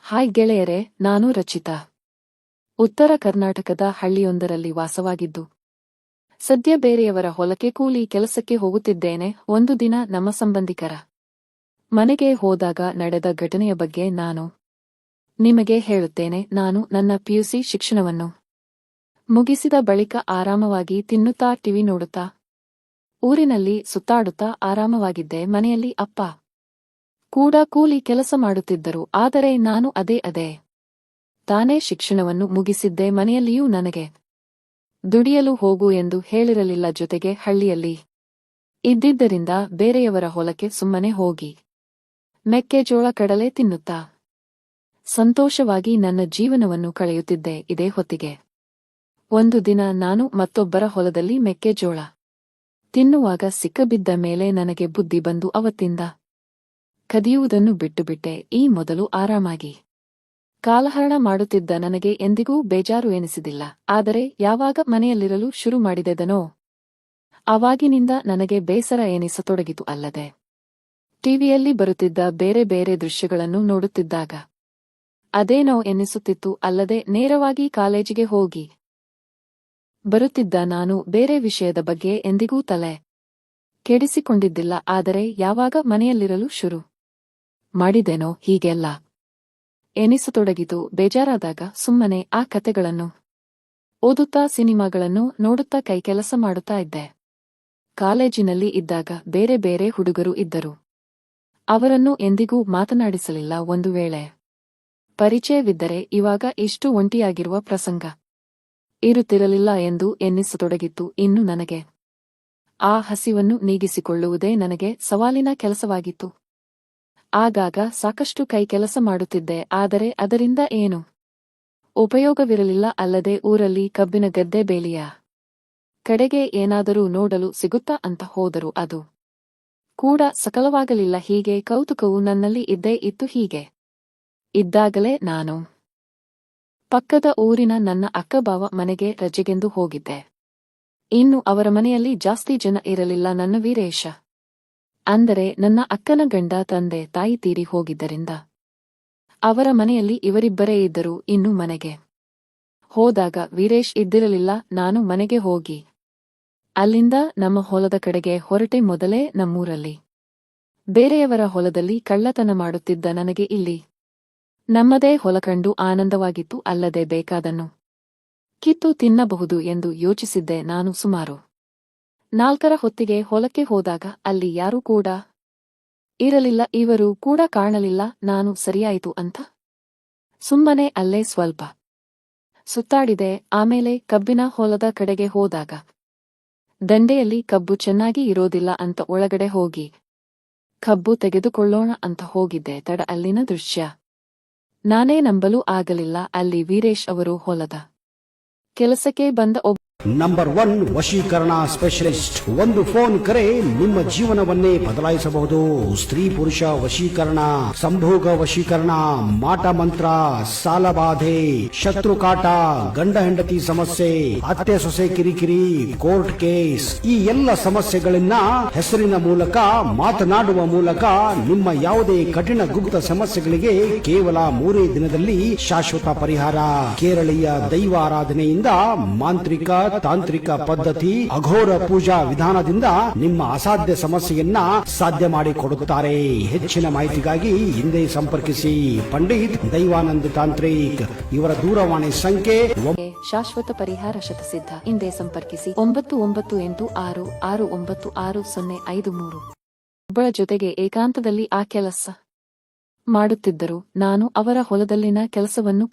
Hi ಗೆಳೆಯರೇ, ನಾನು ರಚಿತಾ. ಉತ್ತರ ಕರ್ನಾಟಕದ ಹಳ್ಳಿಯೊಂದರಲ್ಲಿ ವಾಸವಾಗಿದ್ದು ಸದ್ಯ ಬೇರೆಯವರ ಹೊಲಕ್ಕೆ ಕೂಲಿ ಕೆಲಸಕ್ಕೆ ಹೋಗುತ್ತಿದ್ದೇನೆ. ಒಂದು ದಿನ ನಮ್ಮ ಸಂಬಂಧಿಕರ ಮನೆಗೆ ಹೋದಾಗ ನಡೆದ ಘಟನೆಯ ಬಗ್ಗೆ ನಾನು ನಿಮಗೆ ಹೇಳುತ್ತೇನೆ. ನಾನು ನನ್ನ ಪಿಯುಸಿ ಶಿಕ್ಷಣವನ್ನು ಮುಗಿಸಿದ ಬಳಿಕ ಆರಾಮವಾಗಿ ತಿನ್ನುತ್ತಾ ಟಿವಿ ನೋಡುತ್ತಾ ಊರಿನಲ್ಲಿ ಸುತ್ತಾಡುತ್ತಾ ಆರಾಮವಾಗಿದ್ದೆ. ಮನೆಯಲ್ಲಿ ಅಪ್ಪ ಕೂಡ ಕೂಲಿ ಕೆಲಸ ಮಾಡುತ್ತಿದ್ದರು. ಆದರೆ ನಾನು ಅದೇ ತಾನೇ ಶಿಕ್ಷಣವನ್ನು ಮುಗಿಸಿದ್ದೆ. ಮನೆಯಲ್ಲಿಯೂ ನನಗೆ ದುಡಿಯಲು ಹೋಗು ಎಂದು ಹೇಳಿರಲಿಲ್ಲ. ಜೊತೆಗೆ ಹಳ್ಳಿಯಲ್ಲಿ ಇದ್ದಿದ್ದರಿಂದ ಬೇರೆಯವರ ಹೊಲಕ್ಕೆ ಸುಮ್ಮನೆ ಹೋಗಿ ಮೆಕ್ಕೆಜೋಳ ಕಡಲೆ ತಿನ್ನುತ್ತಾ ಸಂತೋಷವಾಗಿ ನನ್ನ ಜೀವನವನ್ನು ಕಳೆಯುತ್ತಿದ್ದೆ. ಇದೇ ಹೊತ್ತಿಗೆ ಒಂದು ದಿನ ನಾನು ಮತ್ತೊಬ್ಬರ ಹೊಲದಲ್ಲಿ ಮೆಕ್ಕೆಜೋಳ ತಿನ್ನುವಾಗ ಸಿಕ್ಕಬಿದ್ದ ಮೇಲೆ ನನಗೆ ಬುದ್ಧಿ ಬಂದು ಅವತ್ತಿಂದ ಕದಿಯುವುದನ್ನು ಬಿಟ್ಟುಬಿಟ್ಟೆ. ಈ ಮೊದಲು ಆರಾಮಾಗಿ ಕಾಲಹರಣ ಮಾಡುತ್ತಿದ್ದ ನನಗೆ ಎಂದಿಗೂ ಬೇಜಾರು ಎನಿಸಿದಿಲ್ಲ. ಆದರೆ ಯಾವಾಗ ಮನೆಯಲ್ಲಿರಲು ಶುರು ಮಾಡಿದೆದನೋ ಆವಾಗಿನಿಂದ ನನಗೆ ಬೇಸರ ಎನಿಸತೊಡಗಿತು. ಅಲ್ಲದೆ ಟಿವಿಯಲ್ಲಿ ಬರುತ್ತಿದ್ದ ಬೇರೆ ಬೇರೆ ದೃಶ್ಯಗಳನ್ನು ನೋಡುತ್ತಿದ್ದಾಗ ಅದೇನೋ ಎನ್ನಿಸುತ್ತಿತ್ತು. ಅಲ್ಲದೆ ನೇರವಾಗಿ ಕಾಲೇಜಿಗೆ ಹೋಗಿ ಬರುತ್ತಿದ್ದ ನಾನು ಬೇರೆ ವಿಷಯದ ಬಗ್ಗೆ ಎಂದಿಗೂ ತಲೆ ಕೆಡಿಸಿಕೊಂಡಿದ್ದಿಲ್ಲ. ಆದರೆ ಯಾವಾಗ ಮನೆಯಲ್ಲಿರಲು ಶುರು ಮಾಡಿದೆನೋ ಹೀಗೆಲ್ಲ ಎನಿಸತೊಡಗಿತು. ಬೇಜಾರಾದಾಗ ಸುಮ್ಮನೆ ಆ ಕತೆಗಳನ್ನು ಓದುತ್ತಾ ಸಿನಿಮಾಗಳನ್ನು ನೋಡುತ್ತಾ ಕೈಕೆಲಸ ಮಾಡುತ್ತಾ ಇದ್ದೆ. ಕಾಲೇಜಿನಲ್ಲಿ ಇದ್ದಾಗ ಬೇರೆ ಬೇರೆ ಹುಡುಗರು ಇದ್ದರು. ಅವರನ್ನು ಎಂದಿಗೂ ಮಾತನಾಡಿಸಲಿಲ್ಲ. ಒಂದು ವೇಳೆ ಪರಿಚಯವಿದ್ದರೆ ಇವಾಗ ಇಷ್ಟು ಒಂಟಿಯಾಗಿರುವ ಪ್ರಸಂಗ ಇರುತ್ತಿರಲಿಲ್ಲ ಎಂದು ಎನ್ನಿಸತೊಡಗಿತ್ತು. ಇನ್ನು ನನಗೆ ಆ ಹಸಿವನ್ನು ನೀಗಿಸಿಕೊಳ್ಳುವುದೇ ನನಗೆ ಸವಾಲಿನ ಕೆಲಸವಾಗಿತ್ತು. ಆಗಾಗ ಸಾಕಷ್ಟು ಕೈಕೆಲಸ ಮಾಡುತ್ತಿದ್ದೆ. ಆದರೆ ಅದರಿಂದ ಏನು ಉಪಯೋಗವಿರಲಿಲ್ಲ. ಅಲ್ಲದೆ ಊರಲ್ಲಿ ಕಬ್ಬಿನ ಗದ್ದೆ ಬೇಲಿಯ ಕಡೆಗೆ ಏನಾದರೂ ನೋಡಲು ಸಿಗುತ್ತಾ ಅಂತ ಹೋದರೂ ಅದು ಕೂಡ ಸಫಲವಾಗಲಿಲ್ಲ. ಹೀಗೆ ಕೌತುಕವು ನನ್ನಲ್ಲಿ ಇದ್ದೇ ಇತ್ತು. ಹೀಗೆ ಇದ್ದಾಗಲೇ ನಾನು ಪಕ್ಕದ ಊರಿನ ನನ್ನ ಅಕ್ಕಬಾವ ಮನೆಗೆ ರಜೆಗೆಂದು ಹೋಗಿದ್ದೆ. ಇನ್ನು ಅವರ ಮನೆಯಲ್ಲಿ ಜಾಸ್ತಿ ಜನ ಇರಲಿಲ್ಲ. ನನ್ನ ವೀರೇಶ ಅಂದರೆ ನನ್ನ ಅಕ್ಕನ ಗಂಡ ತಂದೆ ತಾಯಿ ತೀರಿ ಹೋಗಿದ್ದರಿಂದ ಅವರ ಮನೆಯಲ್ಲಿ ಇವರಿಬ್ಬರೇ ಇದ್ದರು. ಇನ್ನು ಮನೆಗೆ ಹೋದಾಗ ವೀರೇಶ್ ಇದ್ದಿರಲಿಲ್ಲ. ನಾನು ಮನೆಗೆ ಹೋಗಿ ಅಲ್ಲಿಂದ ನಮ್ಮ ಹೊಲದ ಕಡೆಗೆ ಹೊರಟೆ. ಮೊದಲೇ ನಮ್ಮೂರಲ್ಲಿ ಬೇರೆಯವರ ಹೊಲದಲ್ಲಿ ಕಳ್ಳತನ ಮಾಡುತ್ತಿದ್ದ ನನಗೆ ಇಲ್ಲಿ ನಮ್ಮದೇ ಹೊಲ ಕಂಡು ಆನಂದವಾಗಿತ್ತು. ಅಲ್ಲದೆ ಬೇಕಾದನ್ನು ಕಿತ್ತು ತಿನ್ನಬಹುದು ಎಂದು ಯೋಚಿಸಿದ್ದೆ. ನಾನು ಸುಮಾರು 4ರ ಹೊತ್ತಿಗೆ ಹೊಲಕ್ಕೆ ಹೋದಾಗ ಅಲ್ಲಿ ಯಾರೂ ಕೂಡ ಇರಲಿಲ್ಲ. ಇವರು ಕೂಡ ಕಾಣಲಿಲ್ಲ. ನಾನು ಸರಿಯಾಯಿತು ಅಂತ ಸುಮ್ಮನೆ ಅಲ್ಲೇ ಸ್ವಲ್ಪ ಸುತ್ತಾಡಿದೆ. ಆಮೇಲೆ ಕಬ್ಬಿನ ಹೊಲದ ಕಡೆಗೆ ಹೋದಾಗ ದಂಡೆಯಲ್ಲಿ ಕಬ್ಬು ಚೆನ್ನಾಗಿ ಇರೋದಿಲ್ಲ ಅಂತ ಒಳಗಡೆ ಹೋಗಿ ಕಬ್ಬು ತೆಗೆದುಕೊಳ್ಳೋಣ ಅಂತ ಹೋಗಿದ್ದೆ. ತಡ ಅಲ್ಲಿನ ದೃಶ್ಯ ನಾನೇ ನಂಬಲು ಆಗಲಿಲ್ಲ. ಅಲ್ಲಿ ವೀರೇಶ್ ಅವರು ಹೊಲದ ಕೆಲಸಕ್ಕೆ ಬಂದ ನಂಬರ್ 1 ವಶೀಕರಣ ಸ್ಪೆಷಲಿಸ್ಟ್. ಒಂದು ಫೋನ್ ಕರೆ ನಿಮ್ಮ ಜೀವನವನ್ನೇ ಬದಲಾಯಿಸಬಹುದು. ಸ್ತ್ರೀ ಪುರುಷ ವಶೀಕರಣ, ಸಂಭೋಗ ವಶೀಕರಣ, ಮಾಟ ಮಂತ್ರ, ಸಾಲಬಾಧೆ, ಶತ್ರುಕಾಟ, ಗಂಡ ಹೆಂಡತಿ ಸಮಸ್ಯೆ, ಅತ್ತೆ ಸೊಸೆ ಕಿರಿಕಿರಿ, ಕೋರ್ಟ್ ಕೇಸ್, ಈ ಎಲ್ಲ ಸಮಸ್ಯೆಗಳನ್ನ ಹೆಸರಿನ ಮೂಲಕ ಮಾತನಾಡುವ ಮೂಲಕ ನಿಮ್ಮ ಯಾವುದೇ ಕಠಿಣ ಗುಪ್ತ ಸಮಸ್ಯೆಗಳಿಗೆ ಕೇವಲ 3 ದಿನದಲ್ಲಿ ಶಾಶ್ವತ ಪರಿಹಾರ. ಕೇರಳೀಯ ದೈವ ಆರಾಧನೆಯಿಂದ ಮಾಂತ್ರಿಕ ತಾಂತ್ರಿಕ ಪದ್ಧತಿ, ಅಘೋರ ಪೂಜಾ ವಿಧಾನದಿಂದ ನಿಮ್ಮ ಅಸಾಧ್ಯ ಸಮಸ್ಯೆಯನ್ನ ಸಾಧ್ಯ ಮಾಡಿಕೊಡುತ್ತಾರೆ. ಹೆಚ್ಚಿನ ಮಾಹಿತಿಗಾಗಿ ಹಿಂದೆ ಸಂಪರ್ಕಿಸಿ ಪಂಡಿತ್ ದೈವಾನಂದ್ ತಾಂತ್ರಿಕ್. ಇವರ ದೂರವಾಣಿ ಸಂಖ್ಯೆ ಶಾಶ್ವತ ಪರಿಹಾರ ಶತಸಿದ್ಧ. ಹಿಂದೆ ಸಂಪರ್ಕಿಸಿ 9986696053. ಒಬ್ಬಳ ಜೊತೆಗೆ ಏಕಾಂತದಲ್ಲಿ ಆ ಕೆಲಸ ಮಾಡುತ್ತಿದ್ದರು. ನಾನು ಅವರ ಹೊಲದಲ್ಲಿನ ಕೆಲಸವನ್ನು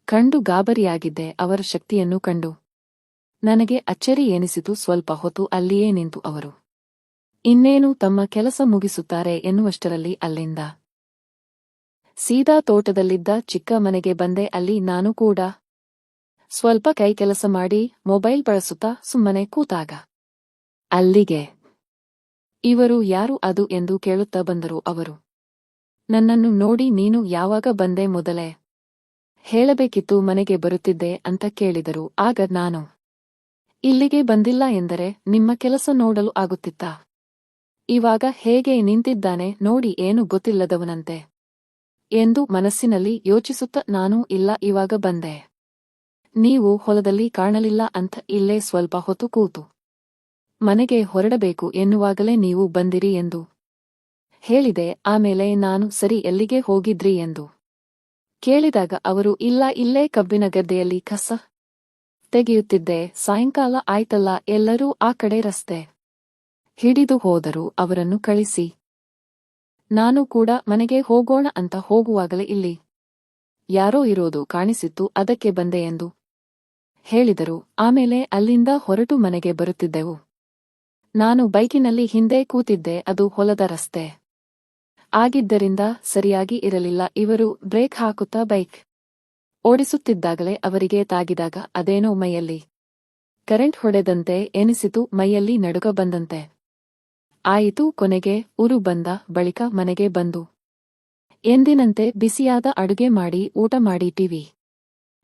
ಕಂಡು ಗಾಬರಿಯಾಗಿದ್ದೆ. ಅವರ ಶಕ್ತಿಯನ್ನು ಕಂಡು ನನಗೆ ಅಚ್ಚರಿ ಎನಿಸಿತು. ಸ್ವಲ್ಪ ಹೊತ್ತು ಅಲ್ಲಿಯೇ ನಿಂತು ಅವರು ಇನ್ನೇನು ತಮ್ಮ ಕೆಲಸ ಮುಗಿಸುತ್ತಾರೆ ಎನ್ನುವಷ್ಟರಲ್ಲಿ ಅಲ್ಲಿಂದ ಸೀದಾ ತೋಟದಲ್ಲಿದ್ದ ಚಿಕ್ಕ ಮನೆಗೆ ಬಂದೆ. ಅಲ್ಲಿ ನಾನು ಕೂಡ ಸ್ವಲ್ಪ ಕೈಕೆಲಸ ಮಾಡಿ ಮೊಬೈಲ್ ಬಳಸುತ್ತಾ ಸುಮ್ಮನೆ ಕೂತಾಗ ಅಲ್ಲಿಗೆ ಇವರು ಯಾರು ಅದು ಎಂದು ಕೇಳುತ್ತಾ ಬಂದರು. ಅವರು ನನ್ನನ್ನು ನೋಡಿ ನೀನು ಯಾವಾಗ ಬಂದೆ, ಮೊದಲೇ ಹೇಳಬೇಕಿತ್ತು, ಮನೆಗೆ ಬರುತ್ತಿದ್ದೆ ಅಂತ ಕೇಳಿದರು. ಆಗ ನಾನು ಇಲ್ಲಿಗೆ ಬಂದಿಲ್ಲ ಎಂದರೆ ನಿಮ್ಮ ಕೆಲಸ ನೋಡಲು ಆಗುತ್ತಿತ್ತಾ? ಇವಾಗ ಹೇಗೆ ನಿಂತಿದ್ದಾನೆ ನೋಡಿ, ಏನು ಗೊತ್ತಿಲ್ಲದವನಂತೆ. ಎಂದು ಮನಸ್ಸಿನಲ್ಲಿ ಯೋಚಿಸುತ್ತ ನಾನು ಇಲ್ಲ ಇವಾಗ ಬಂದೆ. ನೀವು ಹೊಲದಲ್ಲಿ ಕಾಣಲಿಲ್ಲ ಅಂತ ಇಲ್ಲೇ ಸ್ವಲ್ಪ ಹೊತ್ತು ಕೂತು ಮನೆಗೆ ಹೊರಡಬೇಕು ಎನ್ನುವಾಗಲೇ ನೀವು ಬಂದಿರಿ ಎಂದು ಹೇಳಿದೆ. ಆಮೇಲೆ ನಾನು ಸರಿ ಎಲ್ಲಿಗೆ ಹೋಗಿದ್ರಿ ಎಂದು ಕೇಳಿದಾಗ ಅವರು ಇಲ್ಲ ಇಲ್ಲೇ ಕಬ್ಬಿನ ಗದ್ದೆಯಲ್ಲಿ ಕಸ ತೆಗೆಯುತ್ತಿದ್ದೆ, ಸಾಯಂಕಾಲ ಆಯ್ತಲ್ಲ ಎಲ್ಲರೂ ಆ ಕಡೆ ರಸ್ತೆ ಹಿಡಿದು ಹೋದರು, ಅವರನ್ನು ಕಳಿಸಿ ನಾನು ಕೂಡ ಮನೆಗೆ ಹೋಗೋಣ ಅಂತ ಹೋಗುವಾಗಲೇ ಇಲ್ಲಿ ಯಾರೋ ಇರೋದು ಕಾಣಿಸಿತ್ತು, ಅದಕ್ಕೆ ಬಂದೆ ಎಂದು ಹೇಳಿದರು. ಆಮೇಲೆ ಅಲ್ಲಿಂದ ಹೊರಟು ಮನೆಗೆ ಬರುತ್ತಿದ್ದೆವು. ನಾನು ಬೈಕಿನಲ್ಲಿ ಹಿಂದೆ ಕೂತಿದ್ದೆ, ಅದು ಹೊಲದ ರಸ್ತೆ ಆಗಿದ್ದರಿಂದ ಸರಿಯಾಗಿ ಇರಲಿಲ್ಲ. ಇವರು ಬ್ರೇಕ್ ಹಾಕುತ್ತಾ ಬೈಕ್ ಓಡಿಸುತ್ತಿದ್ದಾಗಲೇ ಅವರಿಗೆ ತಾಗಿದಾಗ ಅದೇನೋ ಮೈಯಲ್ಲಿ ಕರೆಂಟ್ ಹೊಡೆದಂತೆ ಎನಿಸಿತು, ಮೈಯಲ್ಲಿ ನಡುಕ ಬಂದಂತೆ ಆಯಿತು. ಕೊನೆಗೆ ಉರು ಬಂದ ಬಳಿಕ ಮನೆಗೆ ಬಂದು ಎಂದಿನಂತೆ ಬಿಸಿಯಾದ ಅಡುಗೆ ಮಾಡಿ ಊಟ ಮಾಡಿ ಟಿವಿ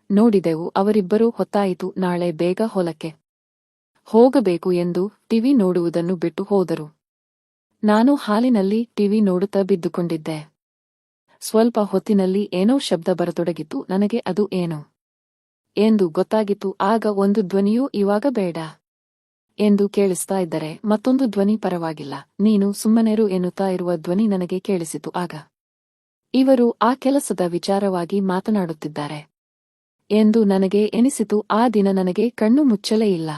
ನೋಡಿದೆವು. ಅವರಿಬ್ಬರೂ ಹೊತ್ತಾಯಿತು, ನಾಳೆ ಬೇಗ ಹೊಲಕ್ಕೆ ಹೋಗಬೇಕು ಎಂದು ಟಿವಿ ನೋಡುವುದನ್ನು ಬಿಟ್ಟು ಹೋದರು. ನಾನು ಹಾಲಿನಲ್ಲಿ ಟಿವಿ ನೋಡುತ್ತಾ ಬಿದ್ದುಕೊಂಡಿದ್ದೆ. ಸ್ವಲ್ಪ ಹೊತ್ತಿನಲ್ಲಿ ಏನೋ ಶಬ್ದ ಬರತೊಡಗಿತು. ನನಗೆ ಅದು ಏನು ಎಂದು ಗೊತ್ತಾಗಿತ್ತು. ಆಗ ಒಂದು ಧ್ವನಿಯು ಇವಾಗ ಬೇಡ ಎಂದು ಕೇಳಿಸ್ತಾ ಇದ್ದರೆ ಮತ್ತೊಂದು ಧ್ವನಿ ಪರವಾಗಿಲ್ಲ ನೀನು ಸುಮ್ಮನೆರು ಎನ್ನುತ್ತಾ ಇರುವ ಧ್ವನಿ ನನಗೆ ಕೇಳಿಸಿತು. ಆಗ ಇವರು ಆ ಕೆಲಸದ ವಿಚಾರವಾಗಿ ಮಾತನಾಡುತ್ತಿದ್ದಾರೆ ಎಂದು ನನಗೆ ಎನಿಸಿತು. ಆ ದಿನ ನನಗೆ ಕಣ್ಣು ಮುಚ್ಚಲೇ ಇಲ್ಲ.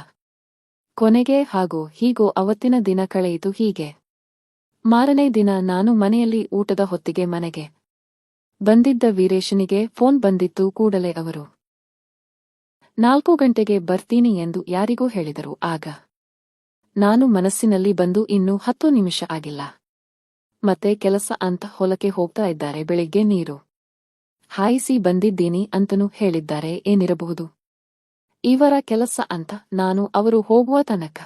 ಕೊನೆಗೆ ಹಾಗೋ ಹೀಗೋ ಅವತ್ತಿನ ದಿನ ಕಳೆಯಿತು. ಹೀಗೆ ಮಾರನೇ ದಿನ ನಾನು ಮನೆಯಲ್ಲಿ ಊಟದ ಹೊತ್ತಿಗೆ ಮನೆಗೆ ಬಂದಿದ್ದ ವೀರೇಶನಿಗೆ ಫೋನ್ ಬಂದಿತ್ತು. ಕೂಡಲೇ ಅವರು 4 ಗಂಟೆಗೆ ಬರ್ತೀನಿ ಎಂದು ಯಾರಿಗೋ ಹೇಳಿದರು. ಆಗ ನಾನು ಮನಸ್ಸಿನಲ್ಲಿ ಬಂದು ಇನ್ನೂ 10 ನಿಮಿಷ ಆಗಿಲ್ಲ, ಮತ್ತೆ ಕೆಲಸ ಅಂತ ಹೊಲಕ್ಕೆ ಹೋಗ್ತಾ ಇದ್ದಾರೆ, ಬೆಳಿಗ್ಗೆ ನೀರು ಹಾಯಿಸಿ ಬಂದಿದ್ದೀನಿ ಅಂತನೂ ಹೇಳಿದ್ದಾರೆ, ಏನಿರಬಹುದು ಇವರ ಕೆಲಸ ಅಂತ ನಾನು ಅವರು ಹೋಗುವ ತನಕ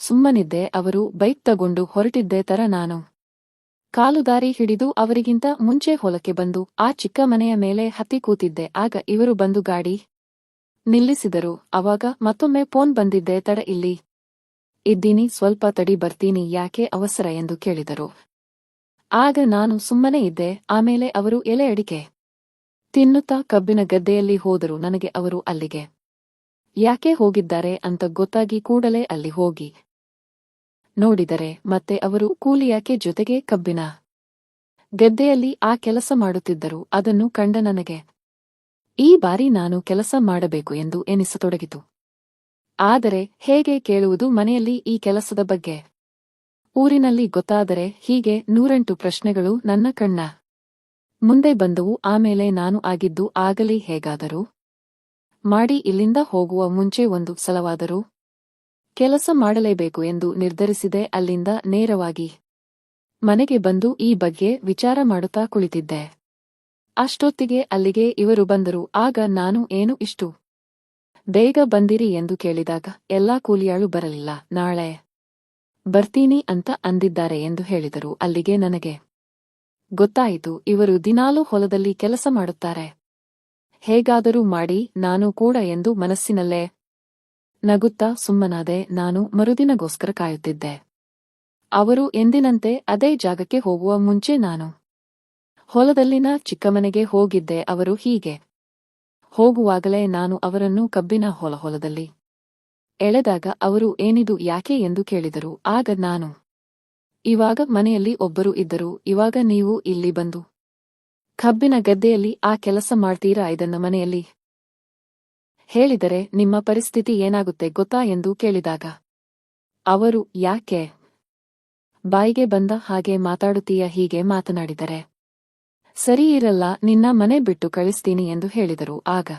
ಸುಮ್ಮನಿದ್ದೆ. ಅವರು ಬೈಕ್ ತಗೊಂಡು ಹೊರಟಿದ್ದೆ ತರ ನಾನು ಕಾಲುದಾರಿ ಹಿಡಿದು ಅವರಿಗಿಂತ ಮುಂಚೆ ಹೊಲಕ್ಕೆ ಬಂದು ಆ ಚಿಕ್ಕ ಮನೆಯ ಮೇಲೆ ಹತ್ತಿ ಕೂತಿದ್ದೆ. ಆಗ ಇವರು ಬಂದು ಗಾಡಿ ನಿಲ್ಲಿಸಿದರು. ಅವಾಗ ಮತ್ತೊಮ್ಮೆ ಫೋನ್ ಬಂದಿದ್ದೆ, ತಡ ಇಲ್ಲಿ ಇದ್ದೀನಿ, ಸ್ವಲ್ಪ ತಡಿ ಬರ್ತೀನಿ, ಯಾಕೆ ಅವಸರ ಎಂದು ಕೇಳಿದರು. ಆಗ ನಾನು ಸುಮ್ಮನೆ ಇದ್ದೆ. ಆಮೇಲೆ ಅವರು ಎಲೆ ಅಡಿಕೆ ತಿನ್ನುತ್ತಾ ಕಬ್ಬಿನ ಗದ್ದೆಯಲ್ಲಿ ಹೋದರು. ನನಗೆ ಅವರು ಅಲ್ಲಿಗೆ ಯಾಕೆ ಹೋಗಿದ್ದಾರೆ ಅಂತ ಗೊತ್ತಾಗಿ ಕೂಡಲೇ ಅಲ್ಲಿ ಹೋಗಿ ನೋಡಿದರೆ ಮತ್ತೆ ಅವರು ಕೂಲಿಯಾಕೆ ಜೊತೆಗೆ ಕಬ್ಬಿನ ಗದ್ದೆಯಲ್ಲಿ ಆ ಕೆಲಸ ಮಾಡುತ್ತಿದ್ದರು. ಅದನ್ನು ಕಂಡ ನನಗೆ ಈ ಬಾರಿ ನಾನು ಕೆಲಸ ಮಾಡಬೇಕು ಎಂದು ಎನಿಸತೊಡಗಿತು. ಆದರೆ ಹೇಗೆ ಕೇಳುವುದು ಮನೆಯಲ್ಲಿ ಈ ಕೆಲಸದ ಬಗ್ಗೆ? ಊರಿನಲ್ಲಿ ಗೊತ್ತಾದರೆ ಹೀಗೆ 108 ಪ್ರಶ್ನೆಗಳು ನನ್ನ ಕಣ್ಣ ಮುಂದೆ ಬಂದವು. ಆಮೇಲೆ ನಾನು ಆಗಿದ್ದು ಆಗಲಿ, ಹೇಗಾದರೂ ಮಾಡಿ ಇಲ್ಲಿಂದ ಹೋಗುವ ಮುಂಚೆ ಒಂದು ಸಲವಾದರೂ ಕೆಲಸ ಮಾಡಲೇಬೇಕು ಎಂದು ನಿರ್ಧರಿಸಿದೆ. ಅಲ್ಲಿಂದ ನೇರವಾಗಿ ಮನೆಗೆ ಬಂದು ಈ ಬಗ್ಗೆ ವಿಚಾರ ಮಾಡುತ್ತಾ ಕುಳಿತಿದ್ದೆ. ಅಷ್ಟೊತ್ತಿಗೆ ಅಲ್ಲಿಗೆ ಇವರು ಬಂದರು. ಆಗ ನಾನು ಏನು ಇಷ್ಟು ಬೇಗ ಬಂದಿರಿ ಎಂದು ಕೇಳಿದಾಗ ಎಲ್ಲಾ ಕೂಲಿಯಾಳು ಬರಲಿಲ್ಲ, ನಾಳೆ ಬರ್ತೀನಿ ಅಂತ ಅಂದಿದ್ದಾರೆ ಎಂದು ಹೇಳಿದರು. ಅಲ್ಲಿಗೆ ನನಗೆ ಗೊತ್ತಾಯಿತು, ಇವರು ದಿನಾಲೂ ಹೊಲದಲ್ಲಿ ಕೆಲಸ ಮಾಡುತ್ತಾರೆ, ಹೇಗಾದರೂ ಮಾಡಿ ನಾನು ಕೂಡ ಎಂದು ಮನಸ್ಸಿನಲ್ಲೇ ನಗುತ್ತಾ ಸುಮ್ಮನಾದೆ. ನಾನು ಮರುದಿನಗೋಸ್ಕರ ಕಾಯುತ್ತಿದ್ದೆ. ಅವರು ಎಂದಿನಂತೆ ಅದೇ ಜಾಗಕ್ಕೆ ಹೋಗುವ ಮುಂಚೆ ನಾನು ಹೊಲದಲ್ಲಿನ ಚಿಕ್ಕಮನೆಗೆ ಹೋಗಿದ್ದೆ. ಅವರು ಹೀಗೆ ಹೋಗುವಾಗಲೇ ನಾನು ಅವರನ್ನು ಕಬ್ಬಿನ ಹೊಲದಲ್ಲಿ ಎಳೆದಾಗ ಅವರು ಏನಿದು ಯಾಕೆ ಎಂದು ಕೇಳಿದರು. ಆಗ ನಾನು ಇವಾಗ ಮನೆಯಲ್ಲಿ ಒಬ್ಬರು ಇದ್ದರು, ಇವಾಗ ನೀವು ಇಲ್ಲಿ ಬಂದು ಕಬ್ಬಿನ ಗದ್ದೆಯಲ್ಲಿ ಆ ಕೆಲಸ ಮಾಡ್ತೀರಾ, ಇದನ್ನ ಮನೆಯಲ್ಲಿ ಹೇಳಿದರೆ ನಿಮ್ಮ ಪರಿಸ್ಥಿತಿ ಏನಾಗುತ್ತೆ ಗೊತ್ತಾ ಎಂದು ಕೇಳಿದಾಗ ಅವರು ಯಾಕೆ ಬಾಯಿಗೆ ಬಂದ ಹಾಗೆ ಮಾತಾಡುತ್ತೀಯ, ಹೀಗೆ ಮಾತನಾಡಿದರೆ ಸರಿ ಇರಲ್ಲ, ನಿನ್ನ ಮನೆ ಬಿಟ್ಟು ಕಳಿಸ್ತೀನಿ ಎಂದು ಹೇಳಿದರು. ಆಗ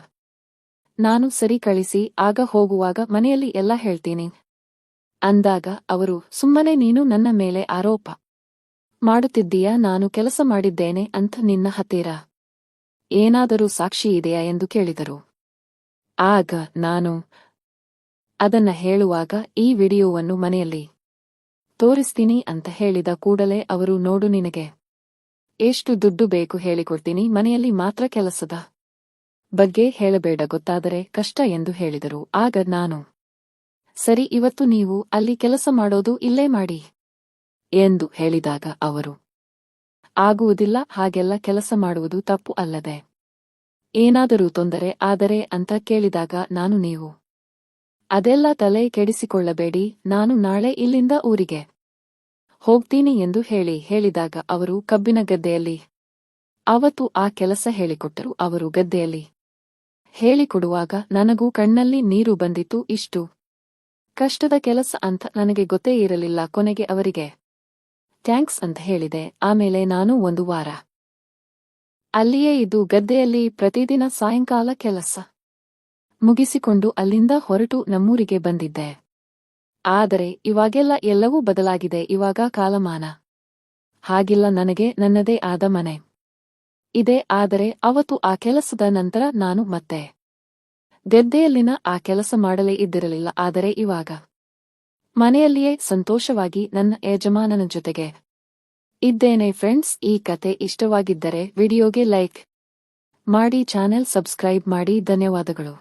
ನಾನು ಸರಿ ಕಳಿಸಿ, ಆಗ ಹೋಗುವಾಗ ಮನೆಯಲ್ಲಿ ಎಲ್ಲ ಹೇಳ್ತೀನಿ ಅಂದಾಗ ಅವರು ಸುಮ್ಮನೆ ನೀನು ನನ್ನ ಮೇಲೆ ಆರೋಪ ಮಾಡುತ್ತಿದ್ದೀಯಾ, ನಾನು ಕೆಲಸ ಮಾಡಿದ್ದೇನೆ ಅಂತ ನಿನ್ನ ಹತ್ತಿರ ಏನಾದರೂ ಸಾಕ್ಷಿ ಇದೆಯಾ ಎಂದು ಕೇಳಿದರು. ಆಗ ನಾನು ಅದನ್ನ ಹೇಳುವಾಗ ಈ ವಿಡಿಯೋವನ್ನು ಮನೆಯಲ್ಲಿ ತೋರಿಸ್ತೀನಿ ಅಂತ ಹೇಳಿದ ಕೂಡಲೇ ಅವರು ನೋಡು, ನಿನಗೆ ಎಷ್ಟು ದುಡ್ಡು ಬೇಕು ಹೇಳಿಕೊಡ್ತೀನಿ, ಮನೆಯಲ್ಲಿ ಮಾತ್ರ ಕೆಲಸದ ಬಗ್ಗೆ ಹೇಳಬೇಡ, ಗೊತ್ತಾದರೆ ಕಷ್ಟ ಎಂದು ಹೇಳಿದರು. ಆಗ ನಾನು ಸರಿ, ಇವತ್ತು ನೀವು ಅಲ್ಲಿ ಕೆಲಸ ಮಾಡೋದು ಇಲ್ಲೇ ಮಾಡಿ ಎಂದು ಹೇಳಿದಾಗ ಅವರು ಆಗುವುದಿಲ್ಲ. ಹಾಗೆಲ್ಲ ಕೆಲಸ ಮಾಡುವುದು ತಪ್ಪು ಅಲ್ಲದೆ ಏನಾದರೂ ತೊಂದರೆ ಆದರೆ ಅಂತ ಕೇಳಿದಾಗ ನಾನು ನೀವು ಅದೆಲ್ಲ ತಲೆ ಕೆಡಿಸಿಕೊಳ್ಳಬೇಡಿ, ನಾನು ನಾಳೆ ಇಲ್ಲಿಂದ ಊರಿಗೆ ಹೋಗ್ತೀನಿ ಎಂದು ಹೇಳಿದಾಗ ಅವರು ಕಬ್ಬಿನ ಗದ್ದೆಯಲ್ಲಿ ಅವತ್ತು ಆ ಕೆಲಸ ಹೇಳಿಕೊಟ್ಟರು. ಅವರು ಗದ್ದೆಯಲ್ಲಿ ಹೇಳಿಕೊಡುವಾಗ ನನಗೂ ಕಣ್ಣಲ್ಲಿ ನೀರು ಬಂದಿತ್ತು. ಇಷ್ಟು ಕಷ್ಟದ ಕೆಲಸ ಅಂತ ನನಗೆ ಗೊತ್ತೇ ಇರಲಿಲ್ಲ. ಕೊನೆಗೆ ಅವರಿಗೆ ಥ್ಯಾಂಕ್ಸ್ ಅಂತ ಹೇಳಿದೆ. ಆಮೇಲೆ ನಾನು 1 ವಾರ ಅಲ್ಲಿಯೇ ಇದ್ದು ಗದ್ದೆಯಲ್ಲಿ ಪ್ರತಿದಿನ ಸಾಯಂಕಾಲ ಕೆಲಸ ಮುಗಿಸಿಕೊಂಡು ಅಲ್ಲಿಂದ ಹೊರಟು ನಮ್ಮೂರಿಗೆ ಬಂದಿದ್ದೆ. ಆದರೆ ಇವಾಗೆಲ್ಲ ಎಲ್ಲವೂ ಬದಲಾಗಿದೆ. ಇವಾಗ ಕಾಲಮಾನ ಹಾಗಿಲ್ಲ. ನನಗೆ ನನ್ನದೇ ಆದ ಮನೆ ಇದೆ. ಆದರೆ ಅವತ್ತು ಆ ಕೆಲಸದ ನಂತರ ನಾನು ಮತ್ತೆ ಗದ್ದೆಯಲ್ಲಿನ ಆ ಕೆಲಸ ಮಾಡಲೇ ಇದ್ದಿರಲಿಲ್ಲ. ಆದರೆ ಇವಾಗ ಮನೆಯಲ್ಲಿಯೇ ಸಂತೋಷವಾಗಿ ನನ್ನ ಯಜಮಾನನ ಜೊತೆಗೆ ಇದ್ದೇನೆ. ಫ್ರೆಂಡ್ಸ್, ಈ ಕತೆ ಇಷ್ಟವಾಗಿದ್ದರೆ ವಿಡಿಯೋಗೆ ಲೈಕ್ ಮಾಡಿ, ಚಾನೆಲ್ ಸಬ್ಸ್ಕ್ರೈಬ್ ಮಾಡಿ. ಧನ್ಯವಾದಗಳು.